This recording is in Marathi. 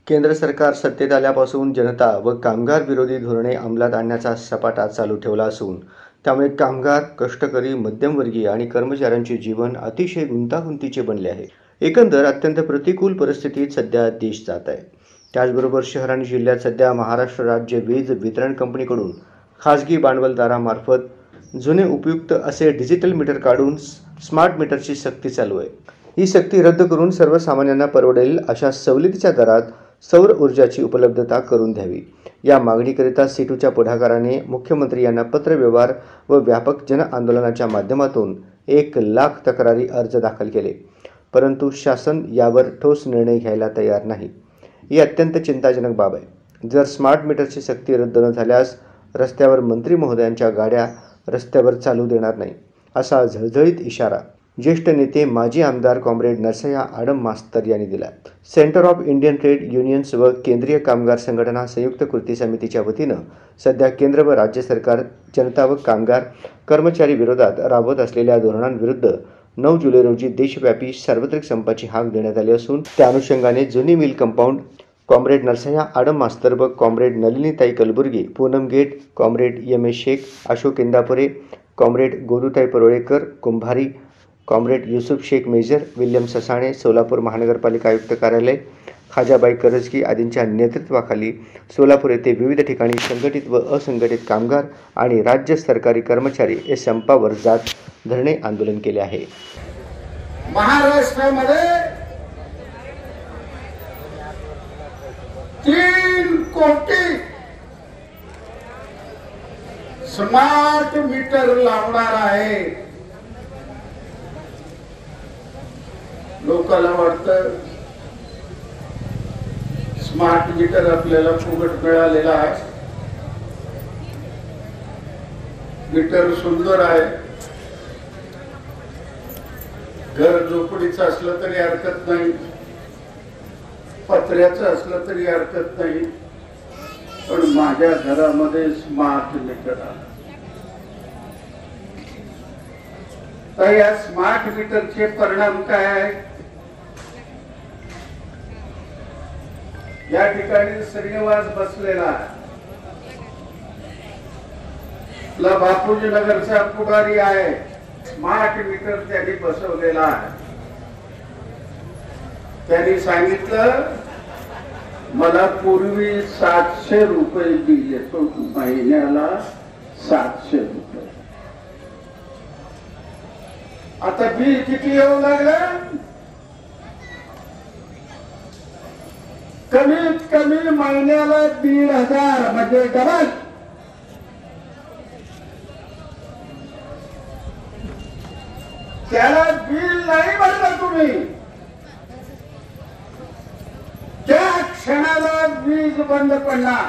केंद्र सरकार सत्तेत आल्यापासून जनता व कामगार विरोधी धोरणे अंमलात आणण्याचा सपाटा चालू ठेवला असून त्यामुळे कामगार, कष्टकरी, मध्यमवर्गीय आणि कर्मचाऱ्यांचे जीवन अतिशय गुंतागुंतीचे बनले आहे. एकंदर अत्यंत प्रतिकूल परिस्थितीत सध्या देश जात आहे. त्याचबरोबर शहर आणि जिल्ह्यात सध्या महाराष्ट्र राज्य वीज वितरण कंपनीकडून खाजगी भांडवलदारामार्फत जुने उपयुक्त असे डिजिटल मीटर काढून स्मार्ट मीटरची सक्ती चालू आहे. ही सक्ती रद्द करून सर्वसामान्यांना परवडेल अशा सवलतीच्या दरात सौर ऊर्जाची उपलब्धता करून द्यावी, या मागणीकरिता सीटूच्या पुढाकाराने मुख्यमंत्री यांना पत्रव्यवहार व व्यापक जनआंदोलनाच्या माध्यमातून 1,00,000 तक्रारी अर्ज दाखल केले. परंतु शासन यावर ठोस निर्णय घ्यायला तयार नाही. ही अत्यंत चिंताजनक बाब आहे. जर स्मार्ट मीटरची सक्ती रद्द न झाल्यास रस्त्यावर मंत्री महोदयांच्या गाड्या रस्त्यावर चालू देणार नाही, असा झळझळीत इशारा ज्येष्ठ नेते माजी आमदार कॉम्रेड नरसय्या आडम मास्तर यांनी दिला. Centre of Indian trade unions व केंद्रीय कामगार संघटना संयुक्त कृती समितीच्या वतीनं सध्या केंद्र व राज्य सरकार जनता व कामगार कर्मचारी विरोधात राबवत असलेल्या धोरणांविरुद्ध 9 जुलै रोजी देशव्यापी सार्वत्रिक संपाची हाक देण्यात आली असून त्या अनुषंगाने जुनी mill compound comrade Narsayya Adam मास्तर व comrade Nalinitai Kalburgi, Poonam gate, comrade M S Shaikh, Ashok Indapure, comrade Godutai Parulekar Kumbhari, comrade Yusuf Shaikh major, William Sasane, Solapur महानगरपालिका आयुक्त कार्यालय, खाजाबाई करजगी आदींच्या नेतृत्वाखाली सोलापूर येथे विविध ठिकाणी संघटित व असंघटित कामगार आणि राज्य सरकारी कर्मचारी हे संपावर जात धरणे आंदोलन केले आहे. महाराष्ट्रामध्ये 3 कोटी स्मार्ट मीटर लावणार आहे. लोकांना वाटतं स्मार्ट मीटर आपल्याला फुकट मिळालेला आहे, मीटर सुंदर आहे, घर झोपडीचं असलं तरी हरकत नाही, पत्र्याचं असलं तरी हरकत नाही, पण माझ्या घरामध्ये स्मार्ट मीटर आलं. तर या स्मार्ट मीटरचे परिणाम काय आहे? या ठिकाणी श्रीनिवास बसलेला आहे, आपला बापूजी नगरचा पुढारी आहे, स्मार्ट मीटर त्यांनी बसवलेला आहे. त्यांनी सांगितलं मला पूर्वी 700 रुपये बिल येतो, महिन्याला 700 रुपये. आता बिल किती येऊ लागलं? कमीत कमी महिन्याला 1,500, म्हणजे डबल. त्याला बिल नाही भरलं तुम्ही, त्या क्षणाला वीज बंद पडणार.